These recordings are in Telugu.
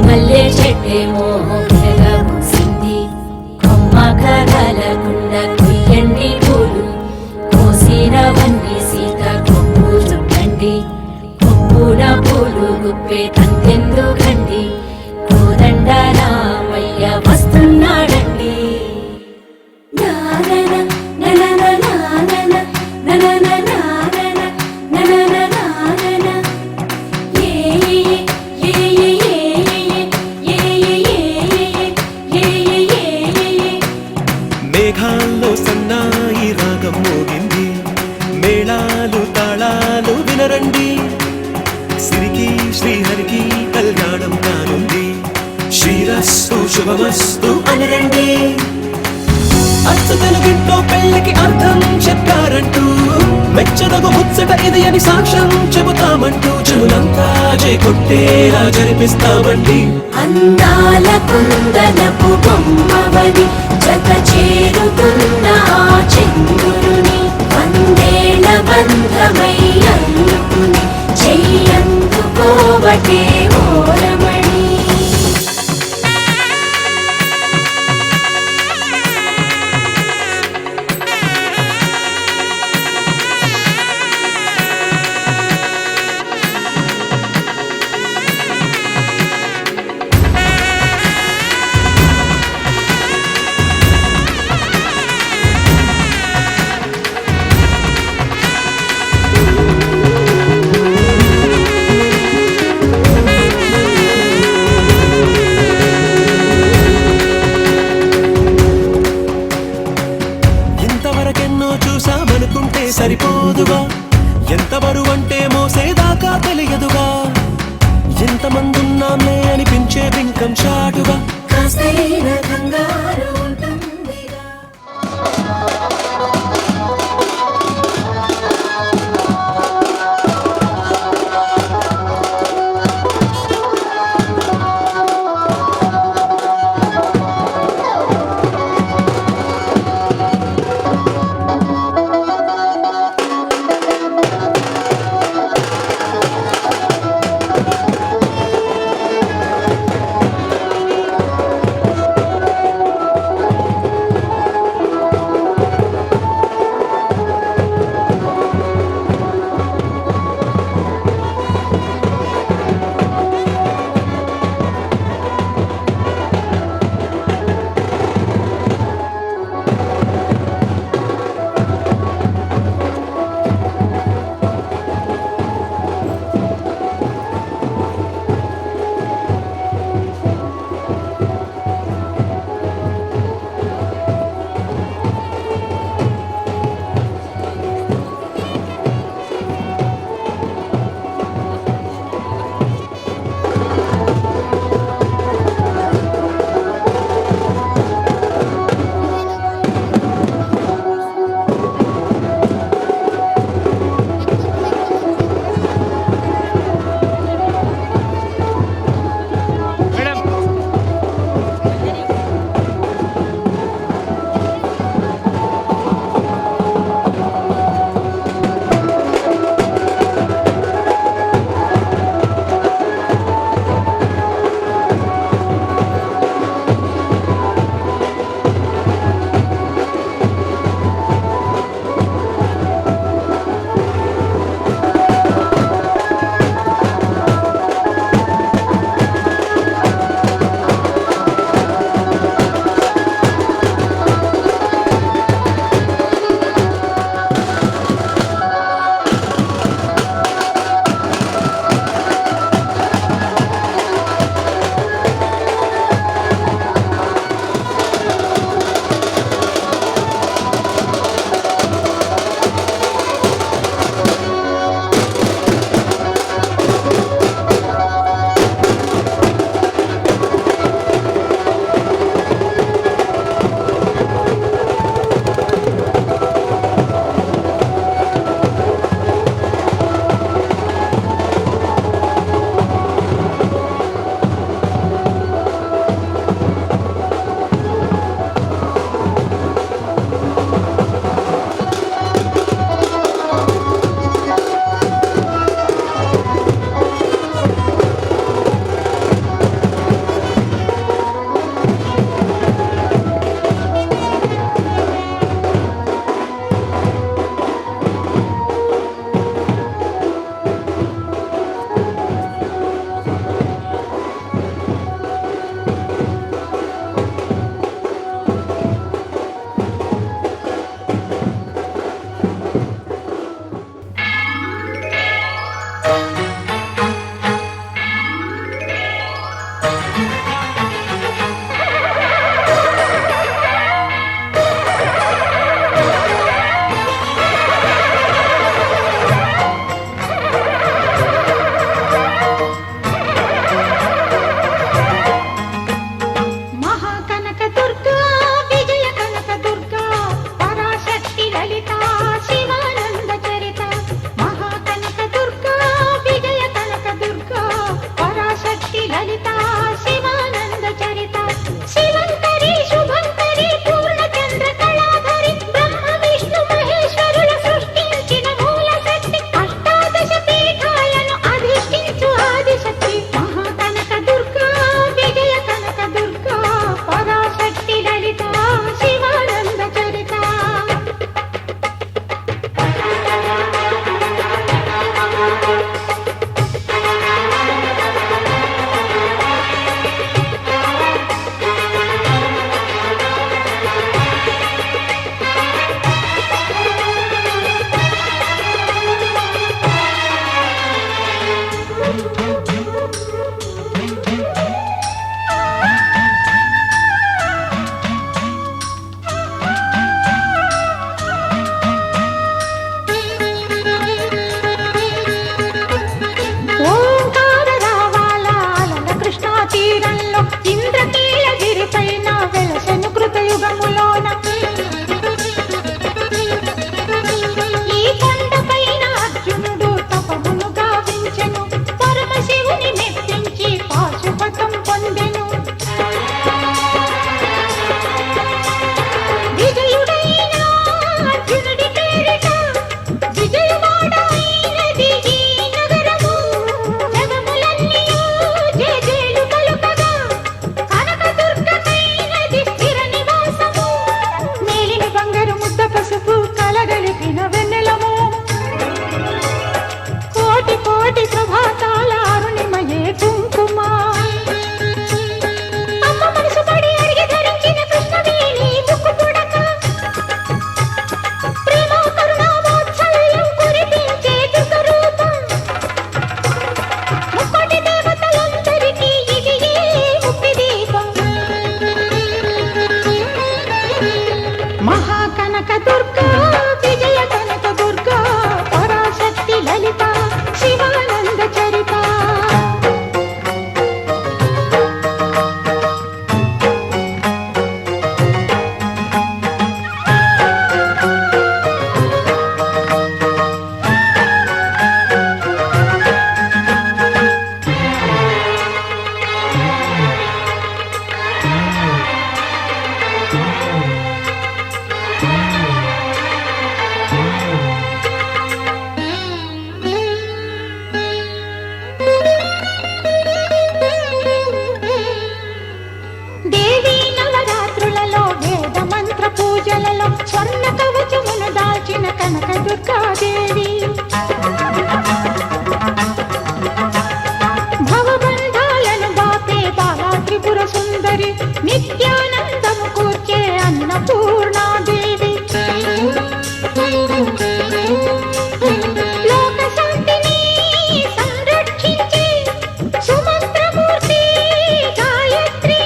మల్లె చెట్టేమో పిల్లగా పూసింది. కొమ్మ కదలకుండా కొయ్యండి పూలు, కోసినవన్నీ సీత కొప్పు చుట్టండి. కొప్పున పూలు గుప్పే తంతెందుకండి, కోదండ రామయ్య వస్తున్నాడండి. నానన ననన నానన ననన నానన ననన నానన ఏ ఏ ఏ ఏ ఏ ఏ మేఘాల్లో సన్నాయి రాగం మోగింది, మేళాలు తాళాలు వినరండి. సిరికి శ్రీహరికి కళ్యాణం కానుంది, శ్రీరస్తు శుభమస్తు అనరండి. అచ్చ తెలుగింట్లో పెళ్లికి అర్థం చెప్పారంటూ, మెచ్చదగు ముచ్చట ఇది అని సాక్ష్యం చెబుతామంటూ, చెవులంతా కొట్టేలా జరిపిస్తామండి. అందాల కుందనపు బొమ్మవని జత చేరుతున్న ఆ చంద్రుని, వందేళ్ల బంధమై అల్లుకుని చెయ్యందుకోవటే ఓరమణి. యుగములలో ఇంద్రకీలగిరిపైన వెలసెను కృతయుగములోన ఈ కొండపైన అర్జునుడు తపమును గావించెను పరమశివుని మెప్పించి పాశుపతం పొందెను విజయుడైన అర్జునుడి పేరిట విజయవాడ అయినది ఈ నగరము జగములన్నీయు జేజేలు పలుకగా కనకదుర్గమైనది స్థిర నివాసము మేలిమి బంగారు ముద్ద పసుపు కలగలిపిన వెన్నెలము కోటి కోటి ప్రభాతాల అరుణిమయే కుంకుమ అమ్మ మనసు పడి అడిగి ధరించిన కృష్ణవేణి ముక్కు పుడక ప్రేమ కరుణామోత్సల్యం కురిపించే దుర్గరూపం ముక్కోటి దేవతలందరికీ ఇది ఏ ముక్తి దీపం మహాకనక దుర్గా విజయ కనక దుర్గా పరాశక్తి లలిత శివానంద చరిత దేవీ నవరాత్రులలో వేద మంత్ర పూజలలో స్వర్ణ కవచమును దాల్చిన కనక దుర్గాదేవి భవబంధాలను బాపే బాలా త్రిపుర సుందరి నిత్యానందము కూర్చే అన్నపూర్ణాదేవి లోక శాంతిని సంరక్షించే సుమంత్రమూర్తి గాయత్రి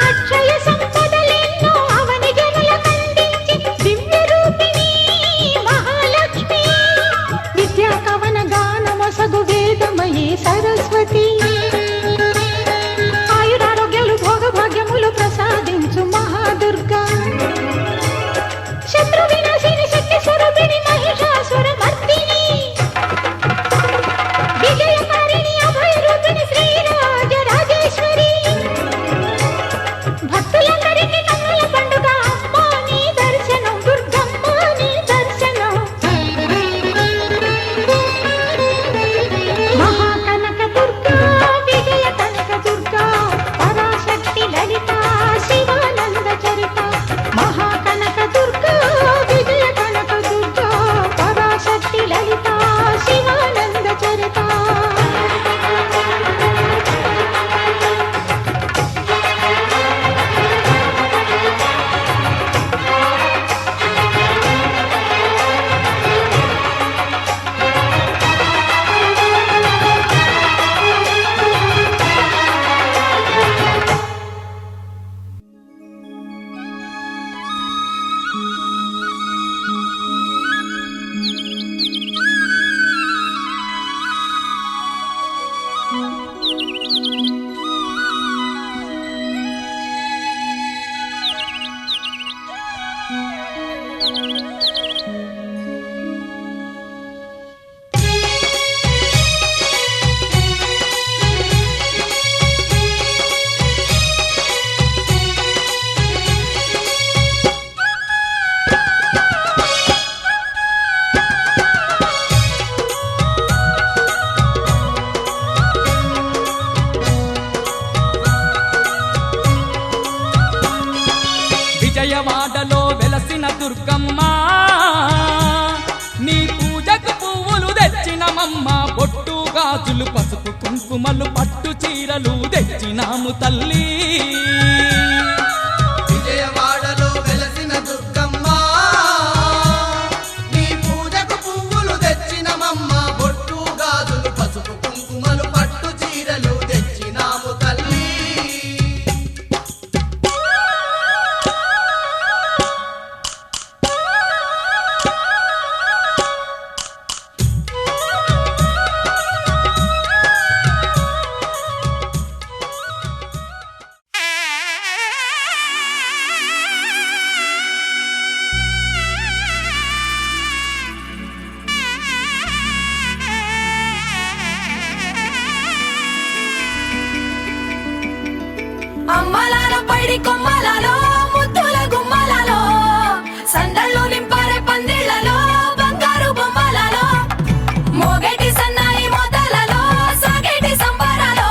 అక్షయ సంపదలెన్నో అవని జనులకందించి దివ్య రూపిణి మహాలక్ష్మి విద్యా కవన గానమొసగు వేదమయీ సరస్వతి ఆయురారోగ్యాలు భోగభాగ్యములు ప్రసాదించు మహాదుర్గా శత్రు వినాశిని శక్తి స్వరూపిణి మహిషాసుర మర్దిని విజయకారిణి అభయ రూపిణి శ్రీరాజ రాజేశ్వరి భక్తులందరికీ కన్నుల పండుగ అమ్మా నీ దర్శనం దుర్గమ్మ నీ దర్శనం మహాకనక దుర్గా విజయ కనక దుర్గా పరాశక్తి లలిత శివానంద చరిత మహాకనక దుర్గా విజయ కనక దుర్గా పరాశక్తి లలిత శివానంద చరిత విజయవాడలో వెలసిన దుర్గమ్మ నీ పూజకు పువ్వులు తెచ్చినమమ్మ బొట్టు గాజులు పసుపు కుంకుమలు పట్టు చీరలు తెచ్చినాము తల్లి విజయవాడలో వెలసిన దుర్గమ్మ నీ పూజకు పువ్వులు తెచ్చినమమ్మ బొట్టు గాజులు పసుపు కుంకుమలు పట్టు చీరలు తెచ్చినాము తల్లి అమ్మలాల పైడి కొమ్మలలో ముద్దుల గుమ్మలలో సందళ్ళు నింపారే పందిళ్లలో బంగారు బొమ్మలలో మోగేటి సన్నాయి మోతలలో సాగేటి సంబరాలో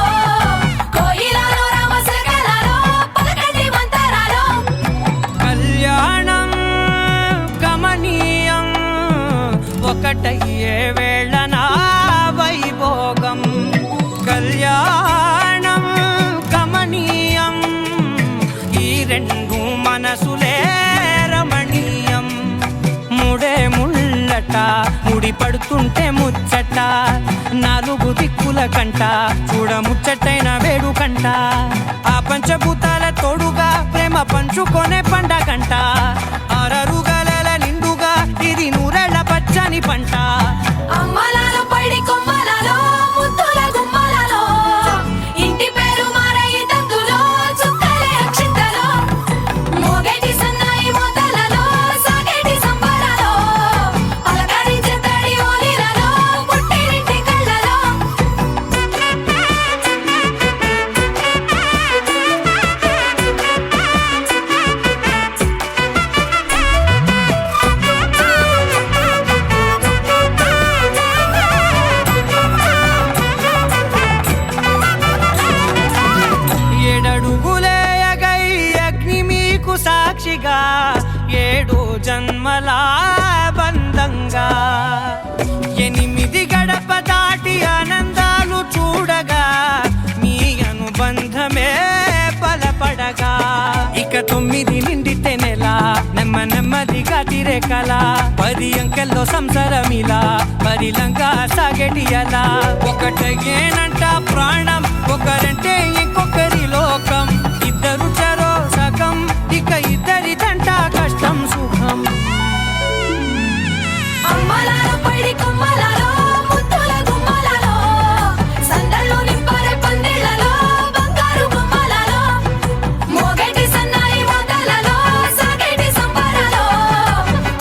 కోయిలలో రామశకలలో పలకటి మంతరాలో కళ్యాణం గమనీయం ఒకటయ్యే వేళ నా వైభోగం కళ్యాణం గమనీయం ఈ రెండు మనసులే రమణీయం ముడే ముళ్ళట ముడి పడుతుంటే ముచ్చట నాలుగు దిక్కుల కంట చూడ ముచ్చటైన వేడుకంట ఆ పంచభూతాల తోడుగా ప్రేమ పంచుకొనే పండగంట అరరుగల నిండుగా ఇది నూరెళ్ళ పచ్చని పంట అమ్మలాల పైడి కొమ్మలలో ముద్దుల గుమ్మలలో ఇంటి పేరు మారయి తందులో చుక్కలే అక్షింతలో మోగేటి సన్నాయి మోతలలో సాగేటి సంబరాలో పలకరించే తడి ఓలిలలో పుట్టినింటి కళ్ళలో ఏడడుగులేయగై అగ్ని మీకు సాక్షిగా ఏడు జన్మల బంధంగా 8 గడప దాటి ఆనందాలు చూడగా మీ అనుబంధమే బలపడగా ఇక 9 నిండితే నెల నెమ్మదిగా తిరేకల 10 అంకెల్లో సంసారమిలా పరిలంగా సాగేటి అలా ఒకటేనంట ప్రాణం ఒకరంటే ఇంకొకరి లోకం ఇద్దరు చరో సగం ఇక ఇద్దరిదంట కష్టం సుఖం అమ్మలాల పైడి కొమ్మలలో ముద్దుల గుమ్మలలో సందళ్ళు నింపారే పందిళ్లలో బంగారు బొమ్మలలో మోగేటి సన్నాయి మోతలలో సాగేటి సంబరాలో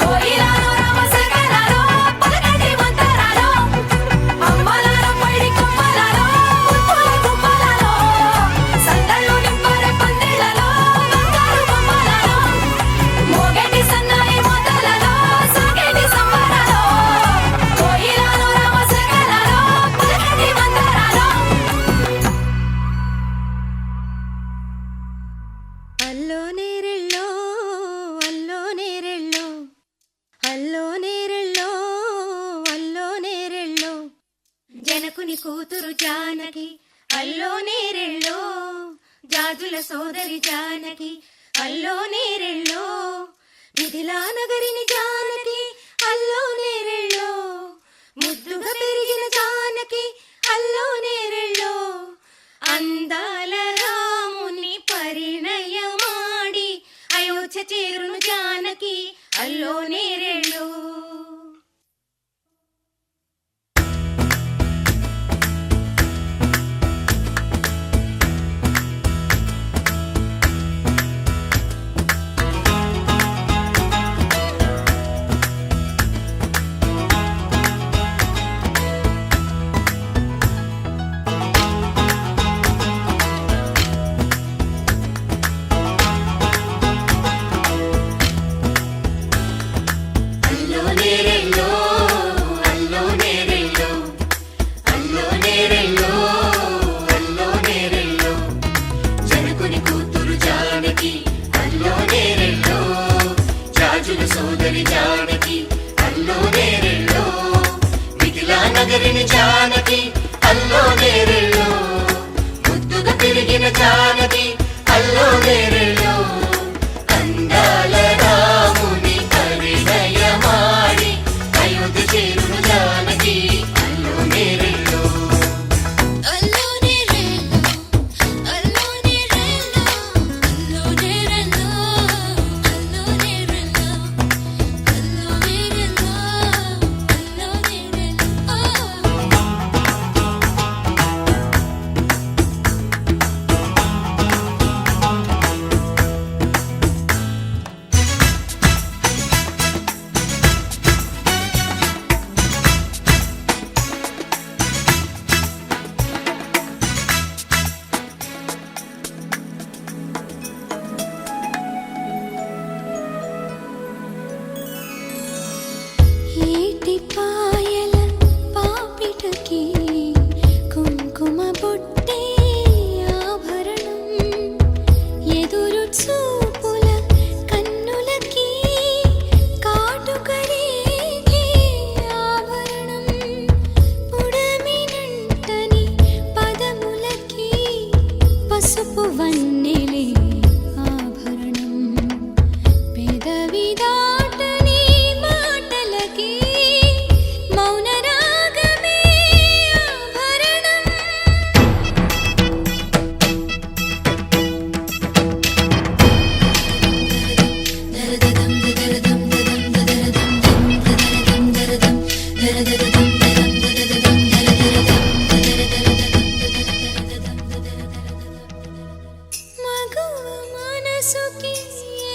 కోయిలలో రామశకలలో పలకటి మంతరాలో అమ్మలాల పైడి కొమ్మలలో ముద్దుల గుమ్మలలో సందళ్ళు నింపారే పందిళ్లలో బంగారు బొమ్మలలో మోగేటి సన్నాయి మోతలలో సాగేటి సంబరాలో కోయిలలో రామశకలలో పలకటి మంతరాలో అల్లో నేరెళ్ళో అల్లో నేరెళ్ళో అల్లో నేరెళ్ళో అల్లో నేరెళ్ళో జనకుని కూతురు జానకి అల్లో నేరెళ్ళో జాజుల సోదరి జానకి అల్లో నేరెళ్ళో మిథిలా నగరిని జానకి అల్లో నేరెళ్ళో ముద్దుగా పెరిగిన జానకి అల్లో నేరెళ్ళో అందాల రాముని పరిణయమాడి అయోధ్య చేరును జానకి అల్లో నేరెళ్ళో నగరిని జానకి అల్లో నేరెళ్ళో ముద్దుగా పెరిగిన జానకి అల్లో నేరెళ్ళో అందాల రాముని పరిణయమాడి అయోధ్య చేరును జానకి అల్లో నేరెళ్ళో అల్లో నేరెళ్ళో అల్లో నేరెళ్ళో అల్లో నేరెళ్ళో అల్లో నేరెళ్ళో అల్లో పసుపు వన్నెలే ఆభరణం పెదవి దాటని మాటలకి మౌన రాగమే ఆభరణం మగువ మనసుకి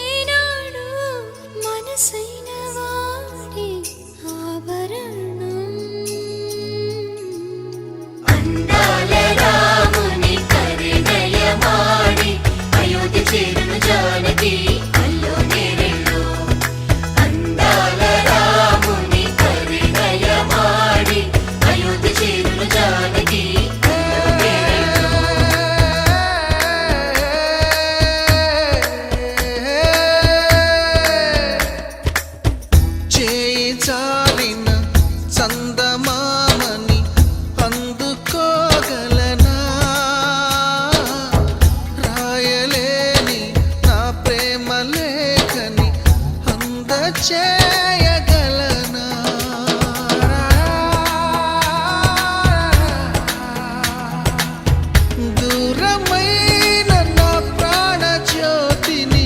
ఏనాడు మనసైన వాడే ఆభరణం అందాల రాముని పరిణయమాడి అయోధ్య చేరును జానకి అల్లో నేరెళ్ళో అందాల రాముని పరిణయమాడి అయోధ్య చేరును జానకి చేయి చాలిన చందమామని అందుకోగలనా రాయలేని నా ప్రేమ లేఖని అందచేయగలనా దూరమైన నా ప్రాణ జ్యోతిని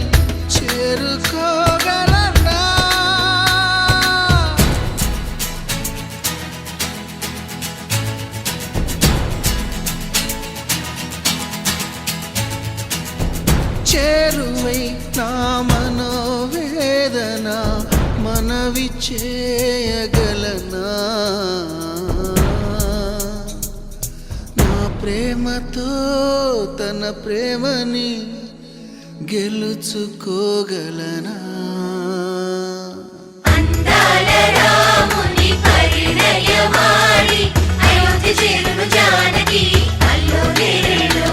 చేరుకోగలనా చేరువై నా మనోవేదన మనవి చేయగలనా నా ప్రేమతో తన ప్రేమని గెలుచుకోగలనా అందాల రాముని పరిణయమాడి అయోధ్య చేరును జానకి అల్లో నేరెళ్ళో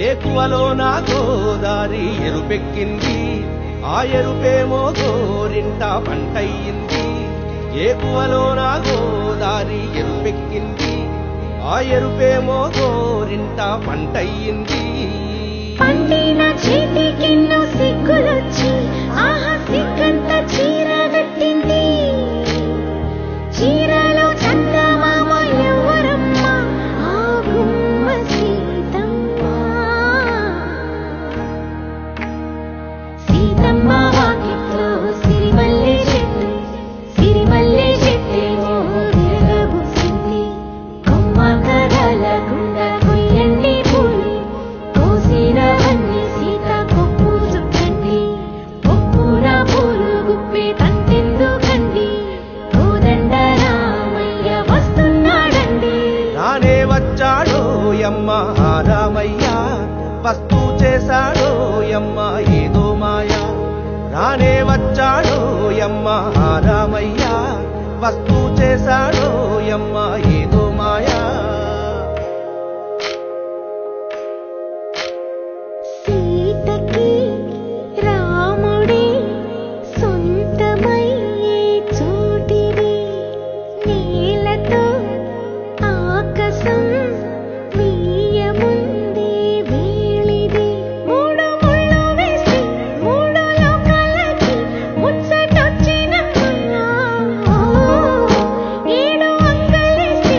ఏకువలో నా గోదారి ఎరుపెక్కింది ఆ ఎరుపేమో గోరింట పంటయ్యింది ఏకువలో నా గోదారి ఎరుపెక్కింది ఆ ఎరుపేమో గోరింట పంటయ్యింది పండిన చేతికెన్నో సిగ్గులొచ్చి ఆహా సిగ్గంత చీర కట్టింది చీరలో చందమామ ఎవరమ్మ ఆ గుమ్మ సీతమ్మ సీతమ్మ వాకిట్లో సిరిమల్లె చెట్టేమో తిరగబూసింది కొమ్మ కదలకుండా కొయ్యండి పూలు కోసినవన్నీ సీత కొప్పు చుట్టండి కొప్పున పూలు గుప్పే తంతెందుకండి కోదండ రామయ్య వస్తున్నాడండి రానే వచ్చాడో యమ్మ రామయ్య వస్తూ చేశాడో యమ్మ ఏదో మాయా రానే వచ్చాడో యమ్మ రామయ్య వస్తూ చేశాడో యమ్మ ఏదో మాయా సీతకి రాముడే సొంతమయ్యే చోటిది నేలతో ఆకాశం వీయముందే వేళిది మూడు ముళ్ళు వేసి మూడు లోకాలకి ముచ్చటొచ్చిన ఏడు అంగలేసి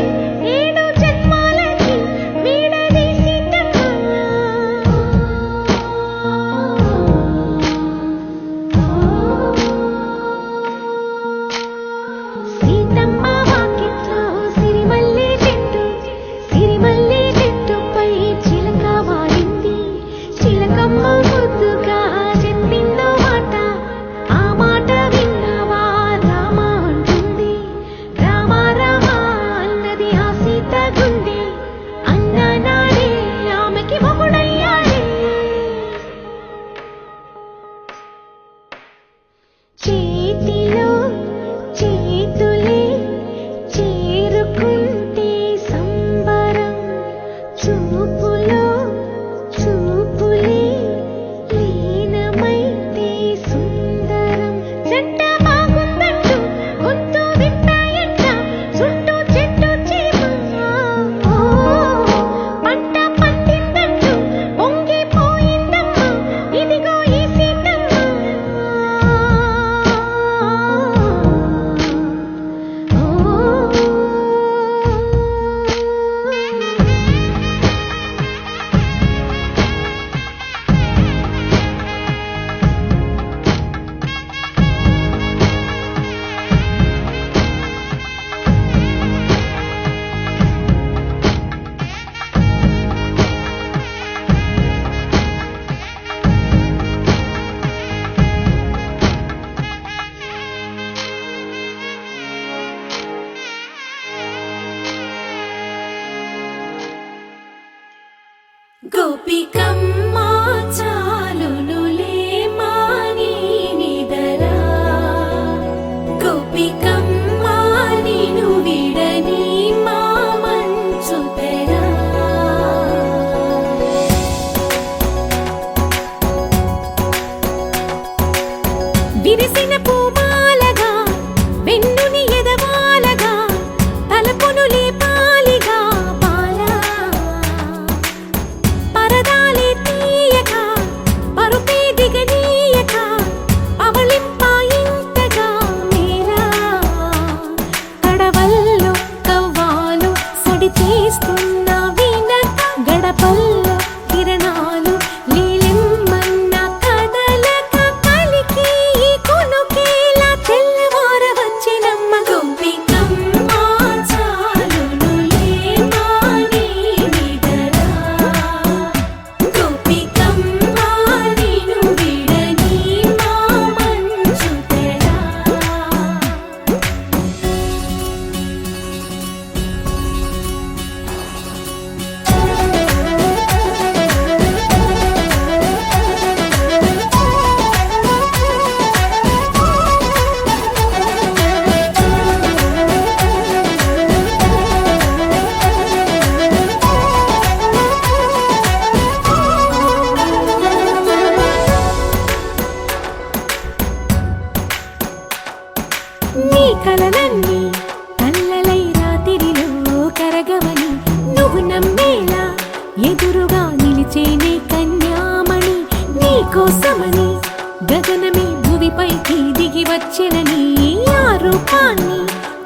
గోపికమ్మ చాలునులే మాని నిదరా గోపికమ్మ నిను విడని మా మంచు తెరా విరిసిన పూమాలగా వెన్నుని ఎదవాలగా తలపును లేపాలిగా బాలా పరదాలే తీయక పరుపే దిగనీయక అవళింపాయింతగా మేరా కడవల్లో కవ్వాలు సడి చేస్తున్న వినక గడపల్లో కిరణాలు లీలెమ్మన్న కదలక కలికి ఈ కొనుకేలా తెల్లవార వచ్చినమ్మ గోపికమ్మ చాలునులే మాని నిదరా గోపికమ్మ నిను విడని మా మంచు తెరా నీ కలలన్నీ కళ్ళలై రాత్రిలో కరగవని నువ్వు నమ్మేలా ఎదురుగా నిలిచేనే కన్యామణి నీ కోసమని గగనమే భువిపైకి దిగి వచ్చినని ఆ రూపాన్ని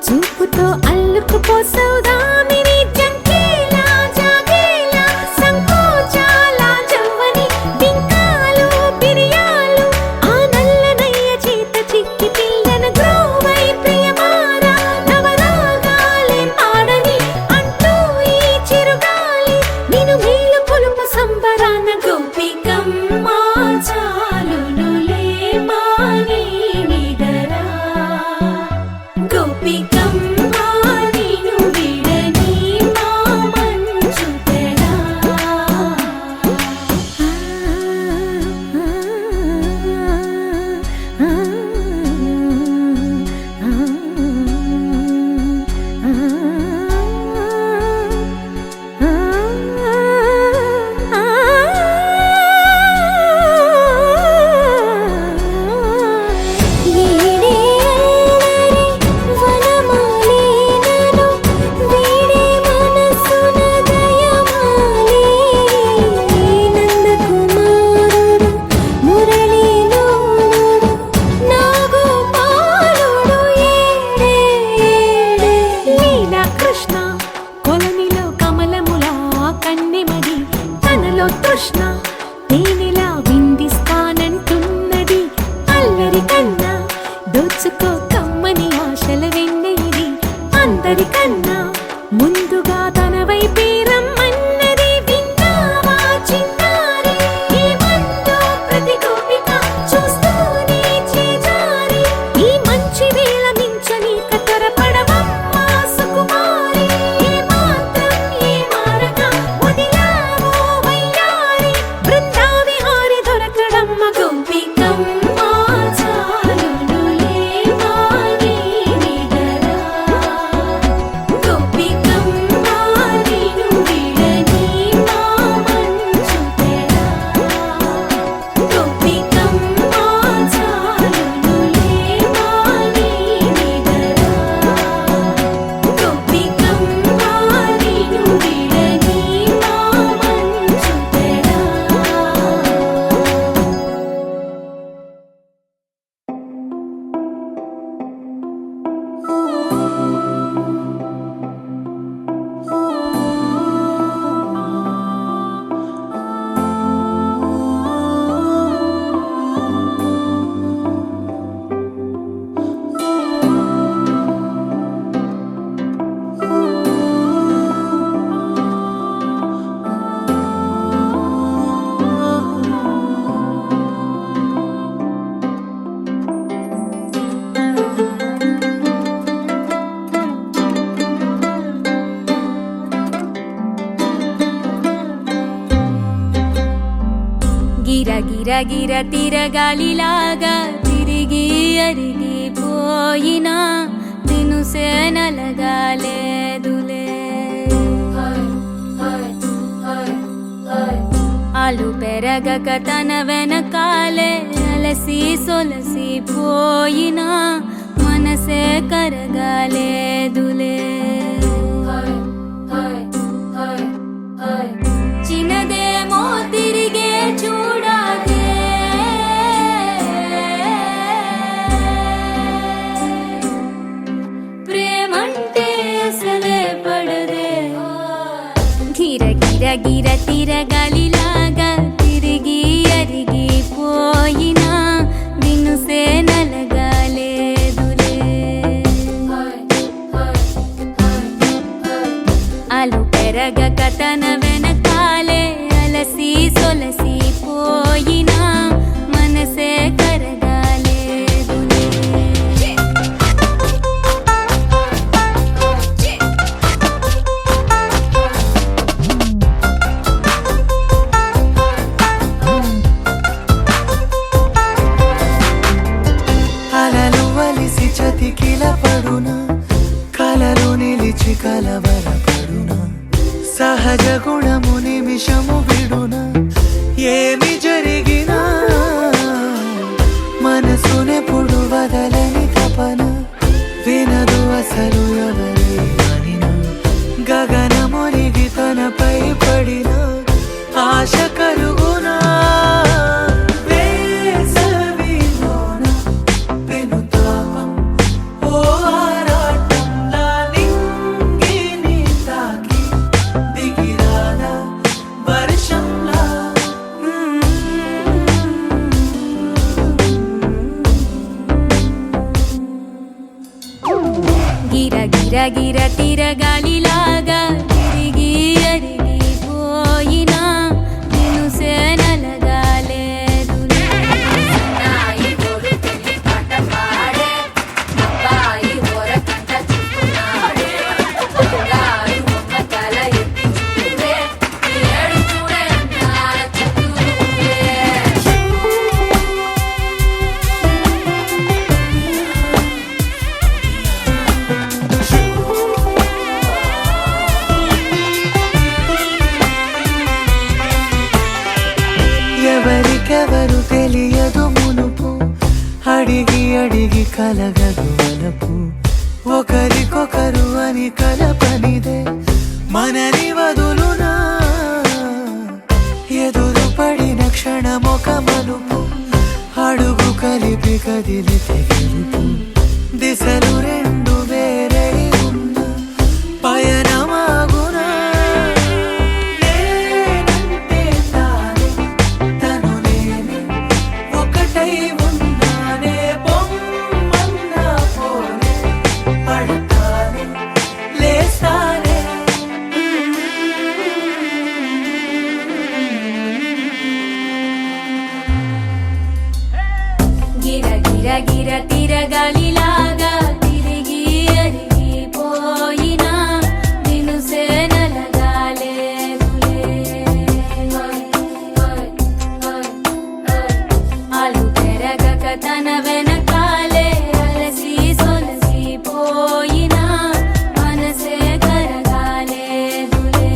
చూపుతో అల్లుకుపోసౌదామిని జంకేలా జాగేలా సంకోచాల జవ్వని బింకాలు బిరియాలు ఆ నల్లనయ్య చేత చిక్కి పిల్లన గ్రోవై ప్రియమారా నవరాగాలే పాడని అంటూ ఈ చిరుగాలి నిన్ను మేలు కొలుపు సంబరాన గోపికమ్మ చాలునులే మాని నిదరా గోపికమ్మ నిను విడని మా మంచు తెరా కృష్ణ కొలనిలో కమలములా కన్నెమది తనలో తృష్ణ తేనెలా విందిస్తానంటున్నది అల్లరి కన్నా దోచుకో కమ్మని ఆశల వెన్నెయిది అందరికన్నా ముందుగా తన వైపే రమ్మన్నది విన్నావా చిన్నారి ఏమందో ప్రతి గోపిక చూస్తూనే చేజారి ఈ మంచి వేళ మించని కతరపడవమ్మ సుకుమారి ఏ మాత్రం ఏ మారక వదిలావో వయ్యారి బృందావిహారి దొరకడమ్మ గోపికమ్మ చాలునులే మాని నిదరా గిర గిర గిర తిరగాలిలాగా తిరిగి అరిగిపోయినా దినుసే నలగాలేదులే ఆలు పెరగక తన వెనకాలే అలసి సొలసి పోయినా మనసే కరగాలేదులే చిన్నదేమో తిరిగే చూడాలే ప్రేమంటే అసలే పడదే గిర గిర గిర తిరగాలిలాగా తిరిగి అరిగిపోయినా దినుసే నలగాలేదులే ఆలు పెరగక తన వెనకాలే అలసి సొలసి పోయినా మనసే కరగాలేదులే అలలు వలిసి చతికిల పడునా కలలు నిలిచి కలవరపడునా సహజ గుణము నిమిషము విడునా ఏమి జరిగినా మనసునెప్పుడు వదలని తపన వినదు అసలు ఎవరి అనినా గగనమునిగి తనపై పడిన ఆశ కలుగునా వేసవిలోన పెనుతాపం ఓ ఆరాటంలా నింగిని తాకి దిగిరాదా వర్షంలా గిర గిర గిర తిరగాలిలాగా తిరిగి అరిగిపోయినా దినుసే నలగాలేదులే ఎవరికెవరు తెలియదు మునుపు అడిగి అడిగి కలగదు వలపు ఒకరికొకరు అని కలపనిదే మనని వదులునా ఎదురు పడిన క్షణమొక మలుపు అడుగు కలిపి కదిలితే గెలుపు దిశలు రెండు వేరై ఉన్న పయనమాగునా నేనంటే తానే తను నేనే ఒకటై ఉన్నానే బొమ్మన్నా పోనే పడతానే లేస్తానే గిర గిర గిర తిరగాలిలాగా తిరిగి అరిగిపోయినా దినుసే నలగాలేదులే ఆలు పెరగక తన వెనకాలే అలసి సొలసి పోయినా మనసే కరగాలేదులే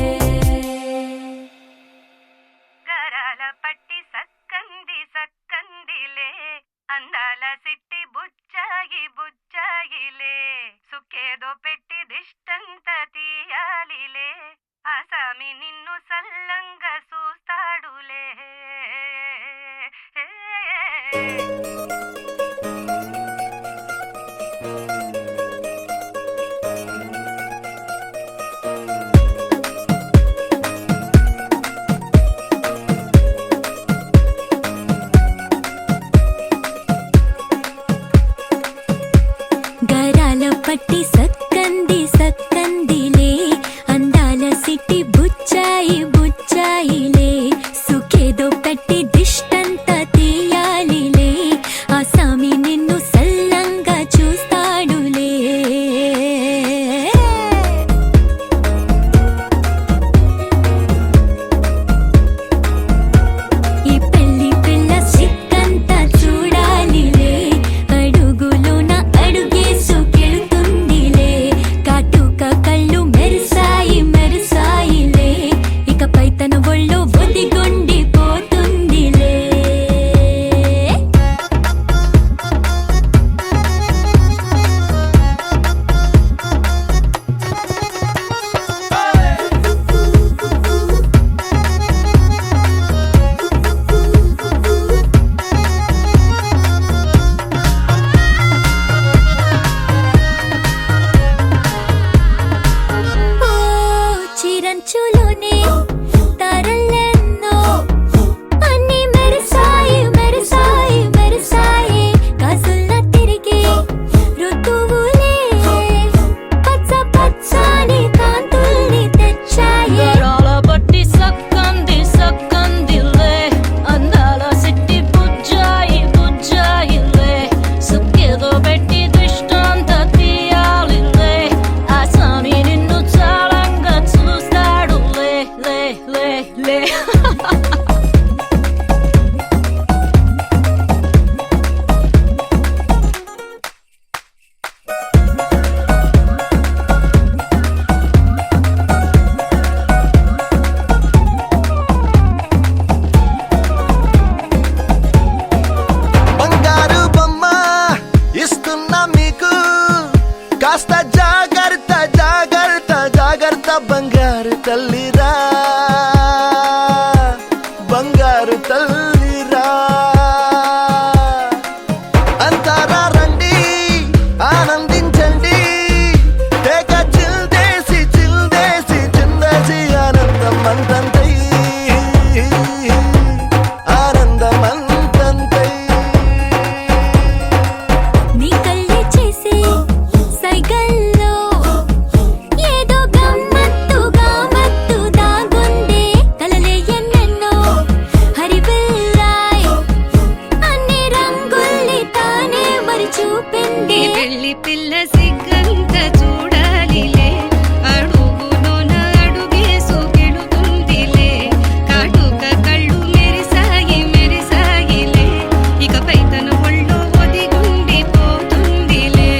గరాల పట్టి సక్కంది సక్కందిలే అందాల సిట్టి బుచ్చాగి బుచ్చాగిలే సుఖేదో పెట్టి దిష్టంత తీయాలిలే ఆసామి నిన్ను సల్లంగా చూస్తాడులే బంగారు తల్లిరా అంతారా రండి ఆనందించండి తేక చిల్దేసి చిందేసి ఆనందం అంతంతై ఆనందం అంతంతై నీ కళ్ళే చేసే సైగల్లో ఏదో గమ్మత్తుగా మత్తు దాగుందే కలలే ఎన్నెన్నో హరివిల్లాయ్ అన్ని రంగుల్ని తానే మరి చూపింది పెళ్లి పిల్ల సిగ్గంత చూడాలిలే అడుగులోన అడుగేసు గెలుతుందిలే కాటుక కళ్ళు మెరిసాగిలే ఇకపై తన ఒళ్ళో ఒదిగుండిపోతుందిలే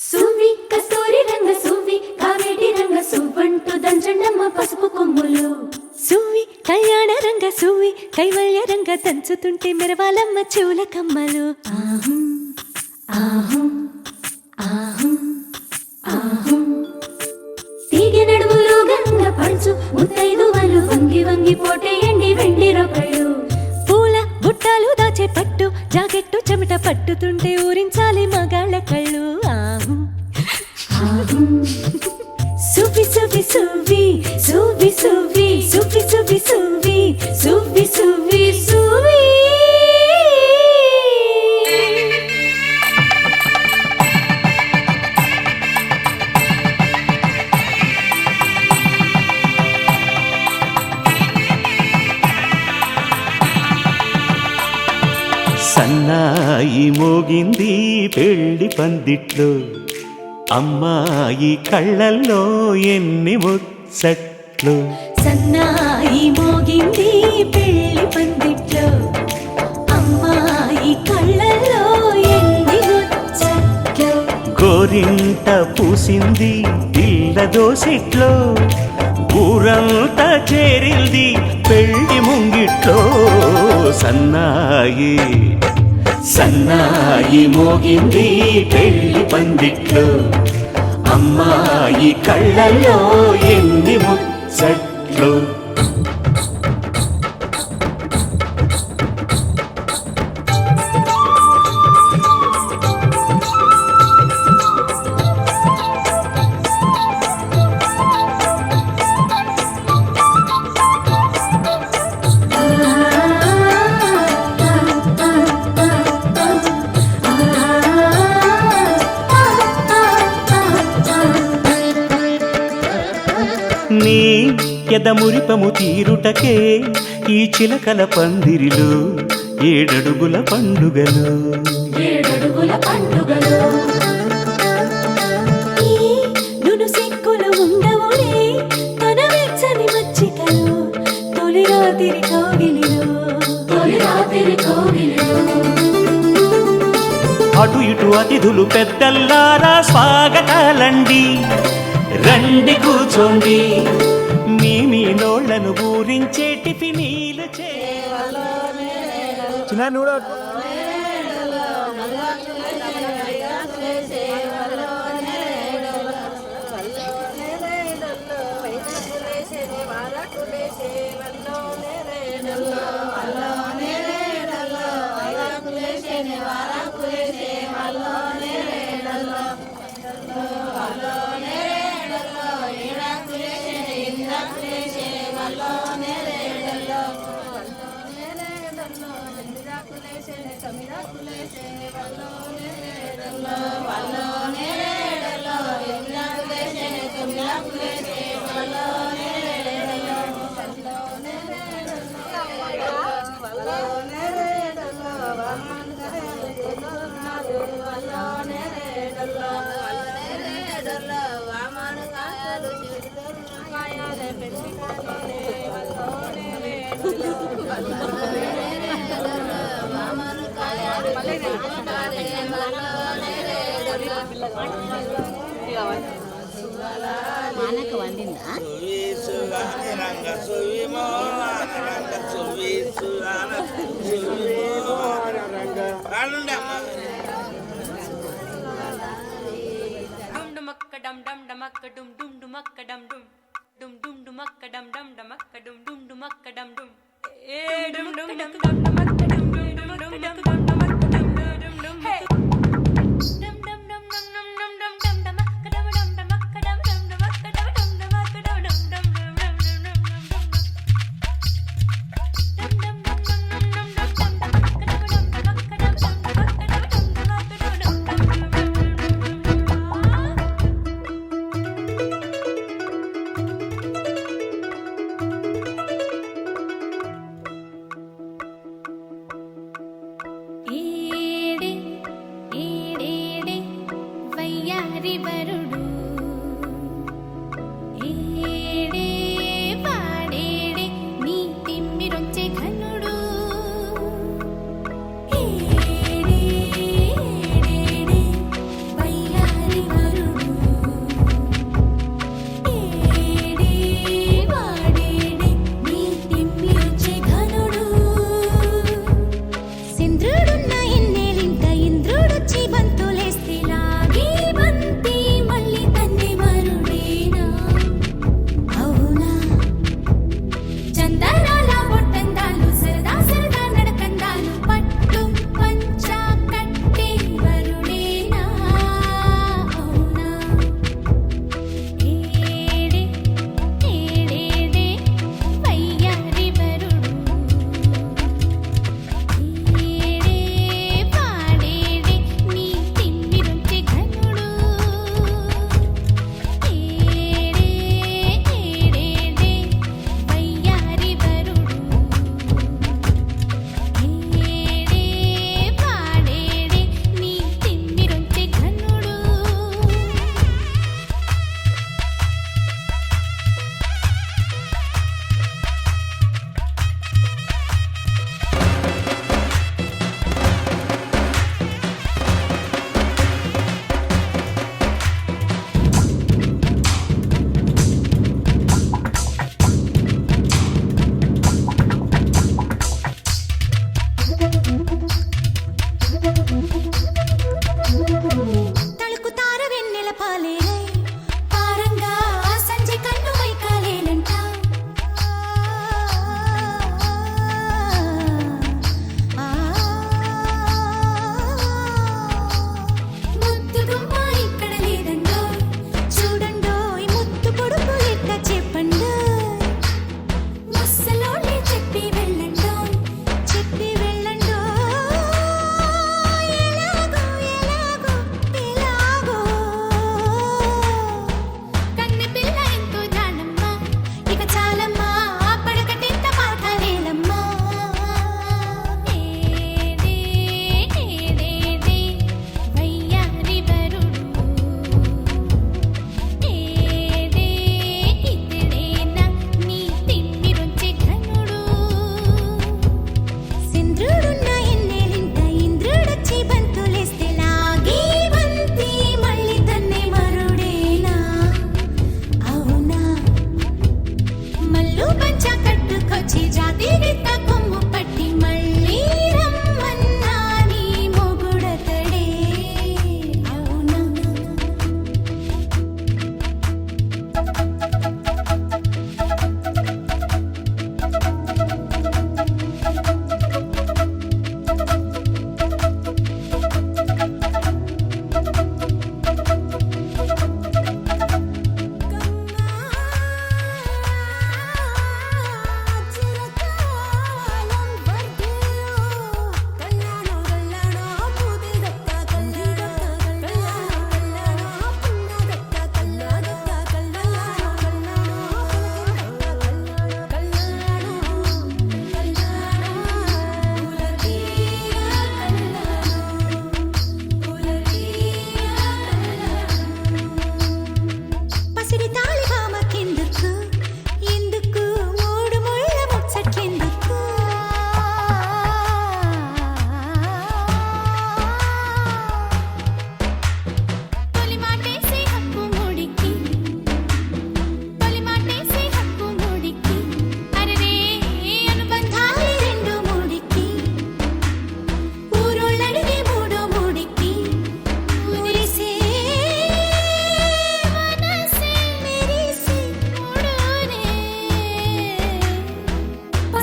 సువ్వి కస్తూరి రంగ సువ్వి కావేటి రంగ సువ్వంటూ దంచండమ్మ పసుపు కొమ్ములు సువ్వి కళ్యాణ రంగ సువ్వి కైవల్య రంగ దంచుతుంటే మెరవాలమ్మ చెవుల కమ్మలు ఆహం ఆహం ఆహం ఆహం తీగె నడుములు గంగ పడుచు ముత్తైదువలు వంగి వంగి పోటేయండి వెండి రొకళ్ళు పూల బుట్టాలు దాచే పట్టు జాకెట్టు చెమట పట్టుతుంటే ఊరించాలి మగాళ్ళ కళ్ళు ఆహం ఆహం సువ్వి సువ్వి సువ్వి సువ్వి సువ్వి సువ్వి సువ్వి సువ్వి సువ్వి సువ్వి సువ్వి సన్నాయి మోగింది పెళ్లి పందిట్లో అమ్మాయి కళ్ళల్లో ఎన్ని ముచ్చట్లు సన్నాయి మోగింది పెళ్లి పందిట్లో అమ్మాయి కళ్ళల్లో ఎన్ని ముచ్చట్లు గోరింట పూసింది పిల్ల దోసిట్లో ఊరంతా చేరింది పెళ్లి ముంగిట్లో సన్నాయి సన్నాయి మోగింది పెళ్లి పందిట్లో అమ్మాయి కళ్ళల్లో ఎన్ని ముచ్చట్లు నీ ఎదమురిపము తీరుటకే ఈ చిలకల పందిరిలో ఏడడుగుల పండుగలు ఏడడుగుల పండుగలు ఈ నును సిక్కులు ఉండవులే తన వెచ్చని మచ్చికలు తొలి రాత్రి కోగిలిలో అటు ఇటు అతిథులు పెద్దల్లారా స్వాగతాలండి రండి కూర్చోండి మీ నోళ్లను ఊరించే టిఫినీలు ఈ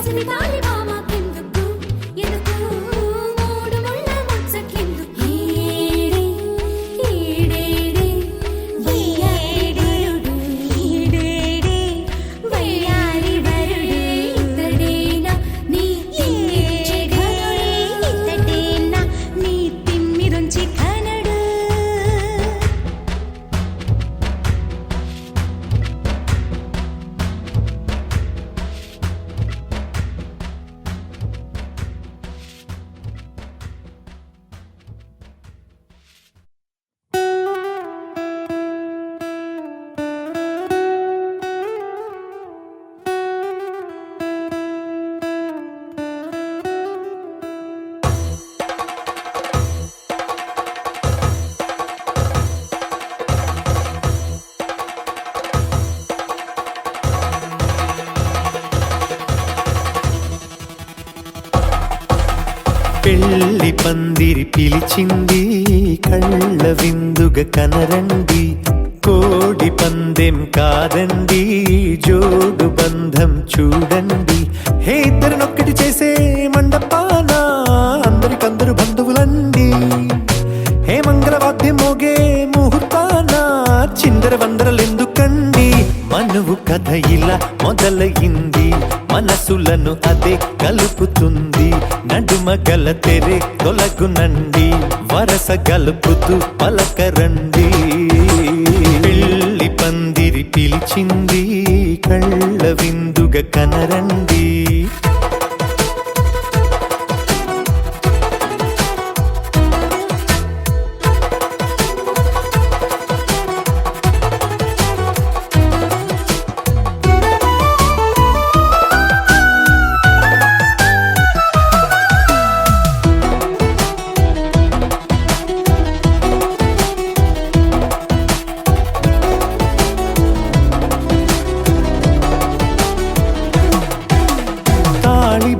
ముసిరి తాళి మామకెందుకు ఎందుకు మూడు ముళ్ళ ముచ్చట్లెందుకు ఈడే ఈడేడే వయ్యారుడు ఈడేడే వయ్యారుడు ఇతడేనా నీ తిమ్మిరుంచి ఘనుడే ఇతడేనా నీ తిమ్మిరుంచి ఘనుడు పెళ్లి పందిరి పిలిచింది కళ్ళ విందుగ కనరండి కోడి పందెం కాదండి జోడు బంధం చూడండి హే ఇద్దరినొక్కటి చేసే మండపాన అందరికందరు బంధువులండి హే మంగళవాద్యం మోగే ముహూర్తాన చిందర వందరలెందుకండి మనువు కథ ఇలా మొదలయింది మనసులను అదే కలుపుతుంది నడుమ గల తెరే తొలగునండి వరస గలుపుతూ పలకరండి పెళ్లి పందిరి పిలిచింది కళ్ళ విందుగ కనరండి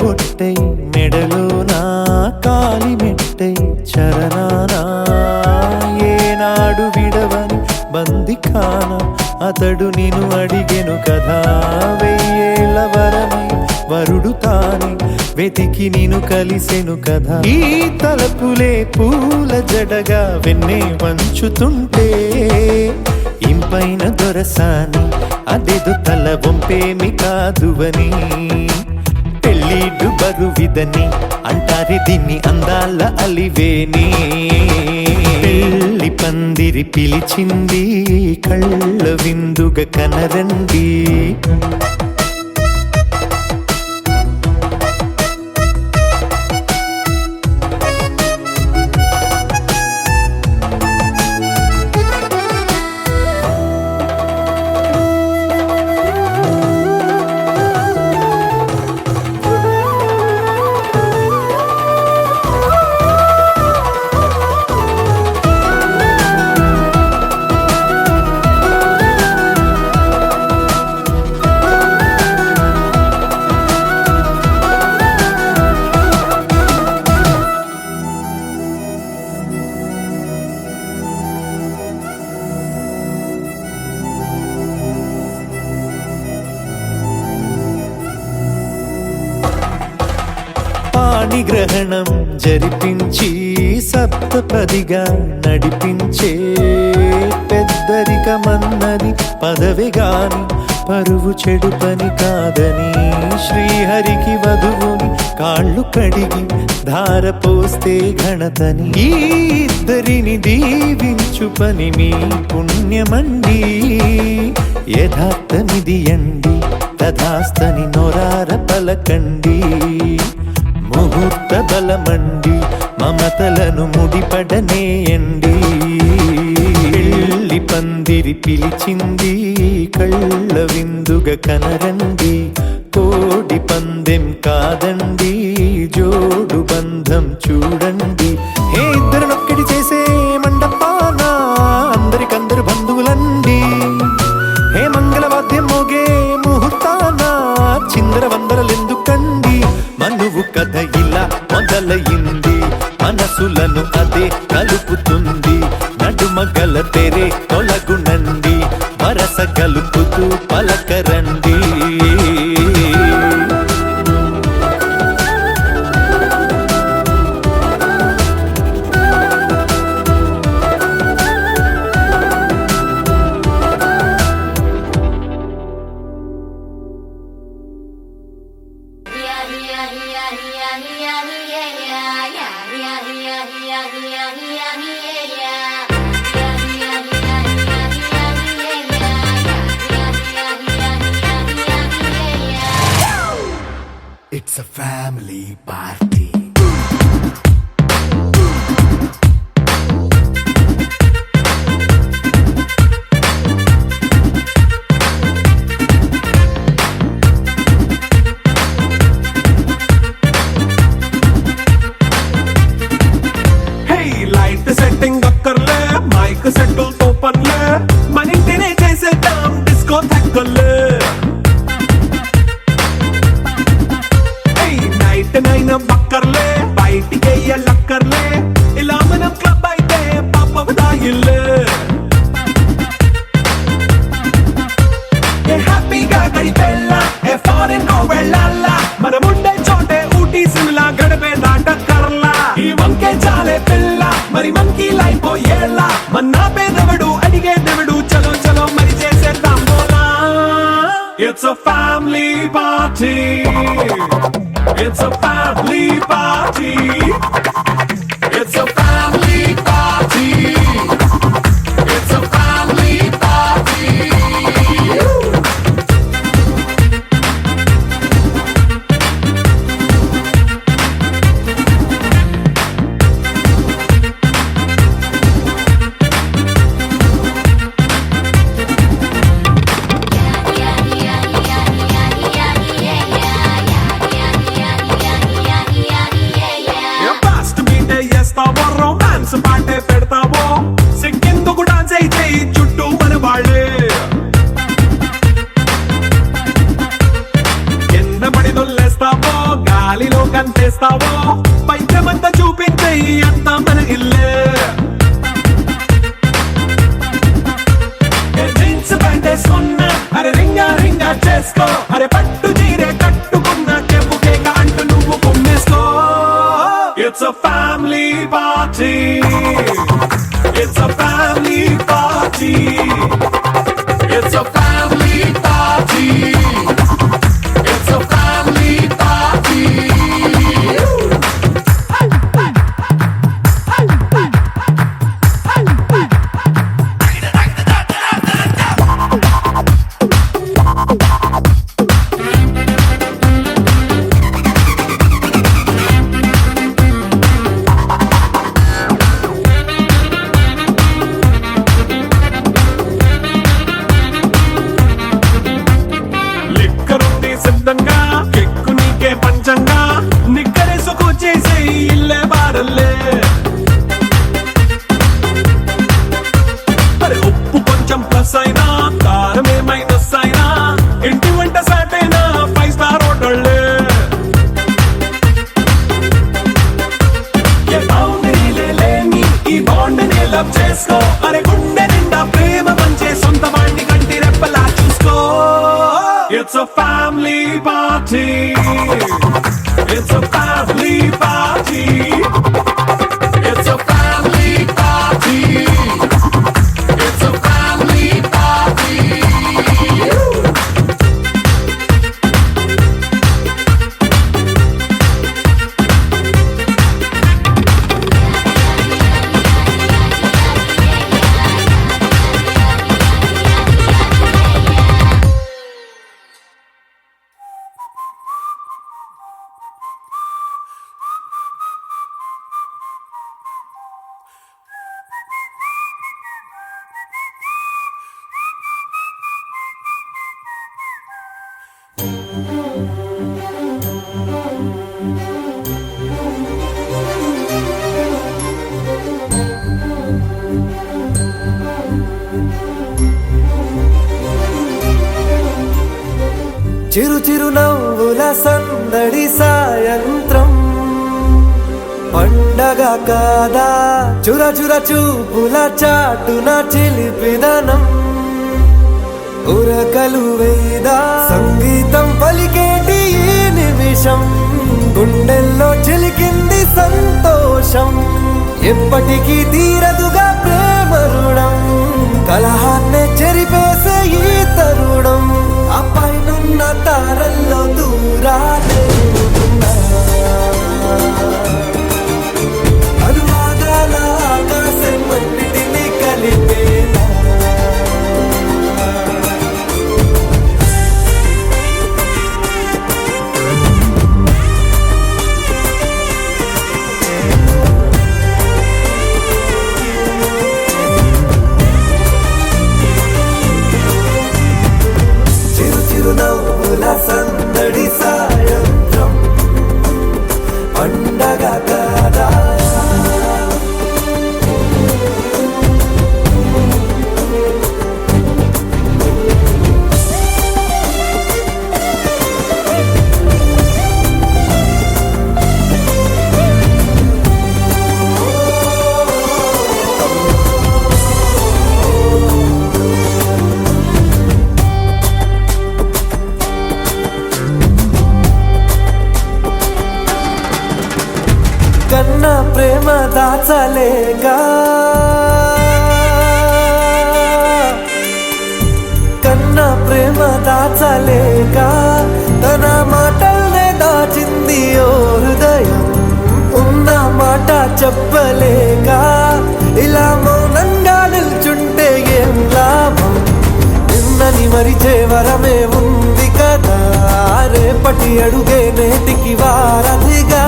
బొట్టై మెడలోనా కాలి మెట్టై చరణానా ఏనాడు విడవని బందిఖాన అతడు నిన్ను అడిగెను కదా వెయ్యేళ్ళ వరమై వరుడు తానే వెతికి నిన్ను కలిసెను కదా ఈ తలపులే పూల జడగా వెన్నే వంచుతుంటే ఇంపైన దొరసాని అదేదో తల వంపేమి కాదువని పెళ్ళిడు బరువిదని అంటారే దీన్ని అందాల అలివేని పెళ్లి పందిరి పిలిచింది కళ్ళ విందుగ కనరండి గ్రహణం జరిపించి సప్తపదిగా నడిపించే పెద్దరికమన్నది పదవి గాని పరువు చెడు పని కాదని శ్రీహరికి వధువుని కాళ్ళు కడిగి ధార పోస్తే ఘనతని ఈ ఇద్దరిని దీవించు పని మీ పుణ్యమండి యథార్థమిది అండి తథాస్తని నొరార పలకండి ముహూర్త బలమండి మమతలను ముడిపడనేయండి పెళ్లి పందిరి పిలిచింది కళ్ళ విందుగ కనరండి కోడి పందెం కాదండి జోడు బంధం చూడండి హే ఇద్దరినొక్కటి చేసే మండపాన అందరికందరు బంధువులండి హే మంగళవాద్యం మోగే ముహూర్తాన చిందర వందరలెందుకండి మనువు కథ ఇలా మొదలయింది మనసులను అదే కలుపుతుంది నడుమ గల తెరే తొలగునండి వరస కలుపుతూ పలకరండి It's a family party. Hey, light setting అక్కర్లే మైక్ సెట్టుల్ తో పర్లే మన ఇంటినే చేసేద్దాం డిస్కో థక్కర్లే నైట్ బక్కర్లే బయటికి లక్కర్లే ఇలా మనం క్లబ్ అయితే పాపదాయిల్లే హ్యాపీగా గడిపెల్లా ఫారెన్ కో వెళ్ళాలా మనం ఉండే చోటే ఊటీ సిమ్లా గడిపే దాటక్కర్లా ఈ వంకే చాలే పిల్ల మరి మంకీ లైఫ్ ఏళ్ళ మన్నా పేదవడు అడిగేదెవడు చలో చలో మరి చేసేద్దాం బోలా it's a family party. It's a family party. It's a family party. It's a family party. Romance పాటే పెడతావో సిక్కిందుకు డాన్స్ అయితే చుట్టూ మన వాళ్ళే కింద పడి దొల్లేస్తావో గాలిలో కంటేస్తావో పైకమంతా చూపించే అంతా మన ఇల్లే జీన్స్ ప్యాంట్ వేసుకున్నా అరే రింగా రింగా చేసుకో అరే పట్టు చీరే కట్టుకున్నా చెప్పు కేక అంటూ నువ్వు కుమ్మేసుకో. It's a family party. It's a family party. It's a family party. It's a family party. కెక్కు నీకే పంచంగా నిక్కరేసుకు చేసే ఇల్లే బారల్లే అరే ఉప్పు కొంచెం ప్లస్ అయినా కారమే మైనస్ అయినా ఇంటి వంట సాటైనా 5 స్టార్ హోటళ్ళే ఏ బౌండరీలే లేని ఈ బాండ్ ని లవ్ చేసుకో అరే గుండె నిండా ప్రేమ పంచే సొంత వాణ్ణి కంటి రెప్పలా చూసుకో. It's a family party. It's a family party. It's a family party. It's a family party. చిరు చిరు నవ్వుల సందడి సాయంత్రం పండగ కాదా చుర చుర చూపుల చాటున చిలిపిదనం ఉరకలు వేదా సంగీతం పలికేటి ఈ నిమిషం గుండెల్లో చిలికింది సంతోషం ఎప్పటికీ తీరదుగా ప్రేమ రుణం కలహాన్నే చెరిపేసే ఈ తరుణం ఆ పైనున్న తారల్లో దూరాలే దాచలేక కన్న ప్రేమ దాచలేక తన మాటల్నే దాచింది ఓ హృదయం ఉన్న మాట చెప్పలేక ఇలా మౌనంగా నిల్చుంటే ఏం లాభం నిన్నని మరిచే వరమే ఉంది కదా రేపటి అడుగే నేటికి వారధిగా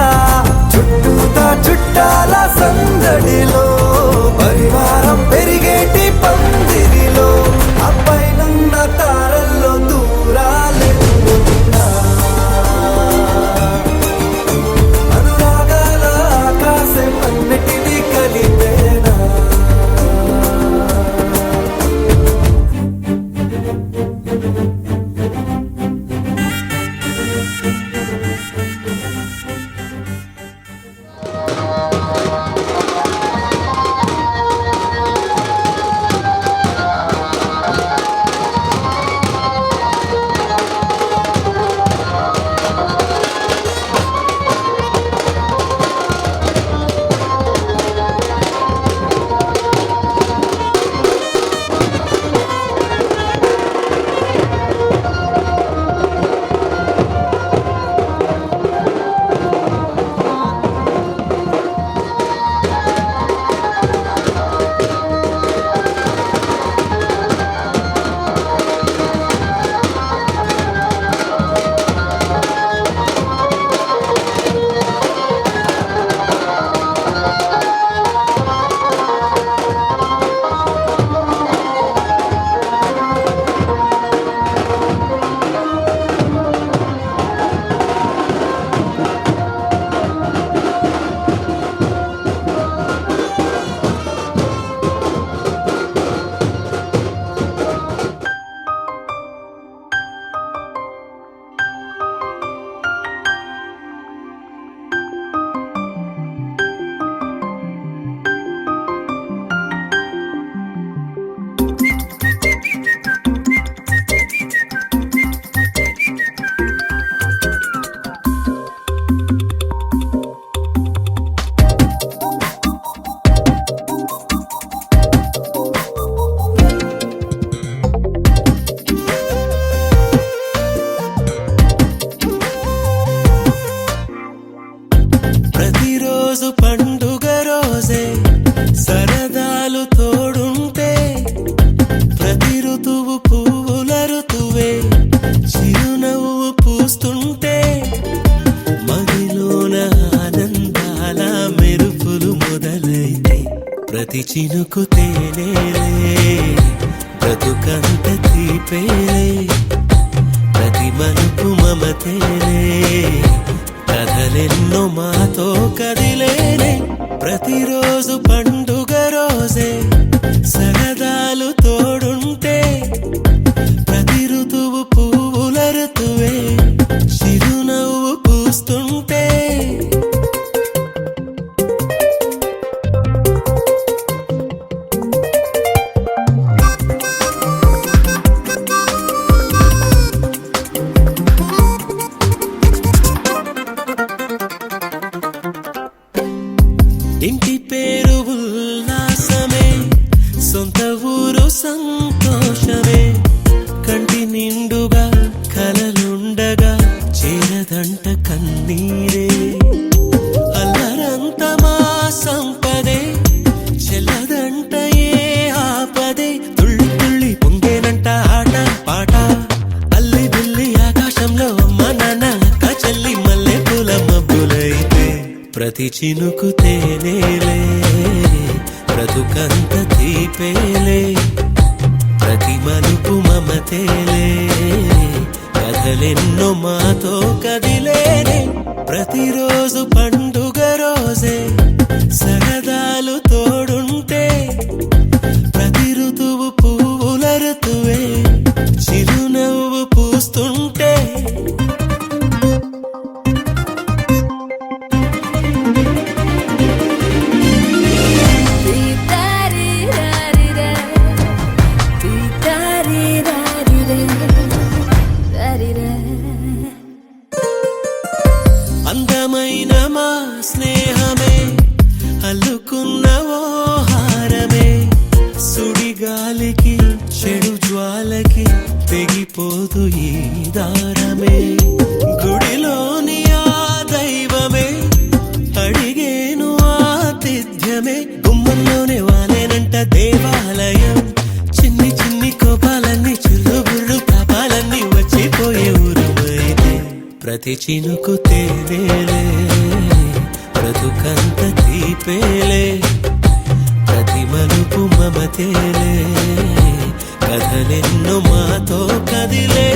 చుట్టూతా చుట్టాల సందడిలో పరివారం పెరిగేటి పందిరిలో అబ్బాయినున్న తారల్లో దూరాలెన్నున్నా అనురాగాల ఆకాశం అన్నిటినీ కలిపేనా ప్రతిరోజు పండుగ రోజే సరదాలు తోడుంటే ప్రతి ఋతువు పువ్వుల ఋతువే చిరునవ్వు పూస్తుంటే మదిలోన ఆనందాల మెరుపులు మొదలైతే ప్రతి చినుకు తేనేలే బ్రతుకంత తీపేలే ప్రతి మలుపు మమతేలే కథలెన్నో మాతో కదిలేనే ప్రతిరోజు పండుగ రోజే సరదాలు తోడుంటే ప్రతి ఋతువు పువ్వుల ఋతువే చిరునవ్వు పూస్తుంటే ఇంటి పేరు ఉల్లాసమే సొంత ఊరు సంతోషమే కంటి నిండుగా కలలుండగా చేరదంట కన్నీరే అల్లరంత మా సంపదే చెల్లదంట ఏ ఆపదే తుళ్ళి తుళ్ళి పొంగేనంట ఆట పాట అల్లి బిల్లి ఆకాశంలో అమ్మ నాన్న అక్క చెల్లి మల్లె పూల మబ్బులైతే ప్రతి చినుకు తేనేలే బ్రతుకంత తీపేలే ప్రతి మలుపు మమతేలే కథలెన్నో మాతో కదిలేనే ప్రతిరోజు పండుగ రోజే సరదాలు తోడుంటే ప్రతి ఋతువు పువ్వుల ఋతువే చిరునవ్వు పూస్తుంటే అందమైన మా స్నేహమే అల్లు ప్రతి చినుకు తేనేలే బ్రతుకంత తీపేలే ప్రతి మలుపు మమతేలే కథలెన్నో మాతో కదిలే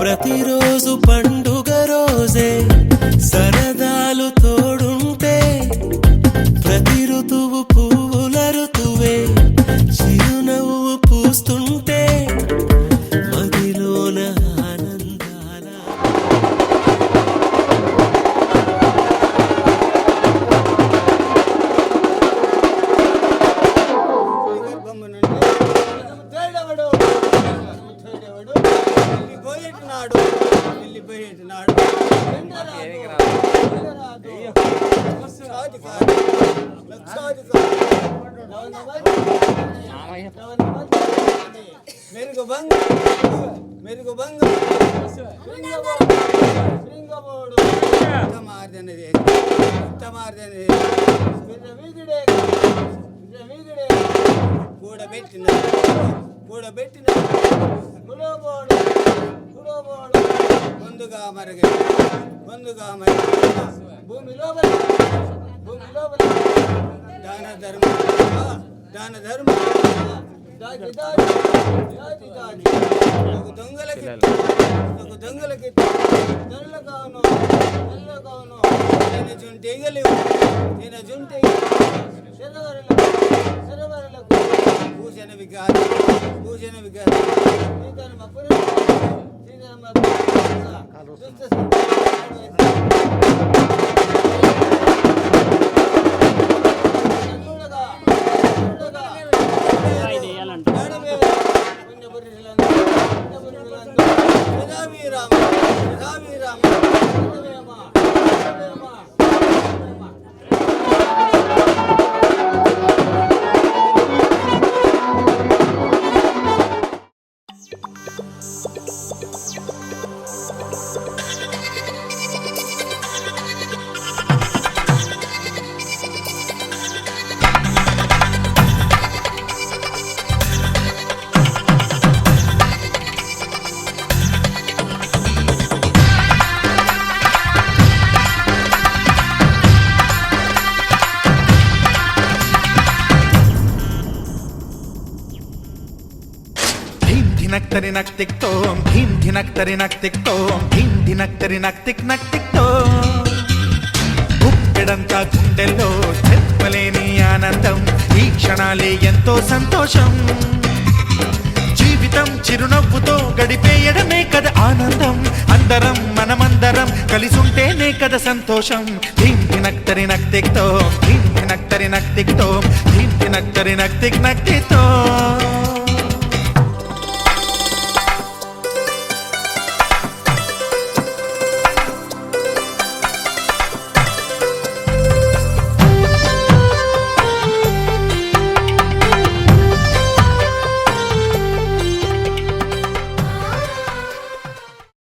ప్రతిరోజు పండుగ రోజే సరదాలు తోడుంటే ప్రతి ఋతువు పువ్వుల ఋతువే చిరునవ్వు పూస్తుంటే మదిలోన ఆనందాల కూడబెట్టిన ముందుగా మరగ భూమి లోపల దాన ధర్మ దొంగలకి తెల్లగాను తిన జుంటే శరవరలకు భూషణ వికారి ధినక్తరి నక్తిక్తోం ధీం ధినక్తరి నక్తిక్తోం ధీం ధినక్తరి నక్తిక్తోం గుప్పెడంతా గుండెల్లో చెప్పలేని ఆనందం ఈ క్షణాలే ఎంతో సంతోషం జీవితం చిరునవ్వుతో గడిపేయడమే కదా ఆనందం అందరం మనమందరం కలిసుంటేనే కదా సంతోషం ధీం ధినక్తరి నక్తిక్తోం ధీం ధినక్తరి నక్తిక్తోం ధీం ధినక్తరి నక్తిక్తోం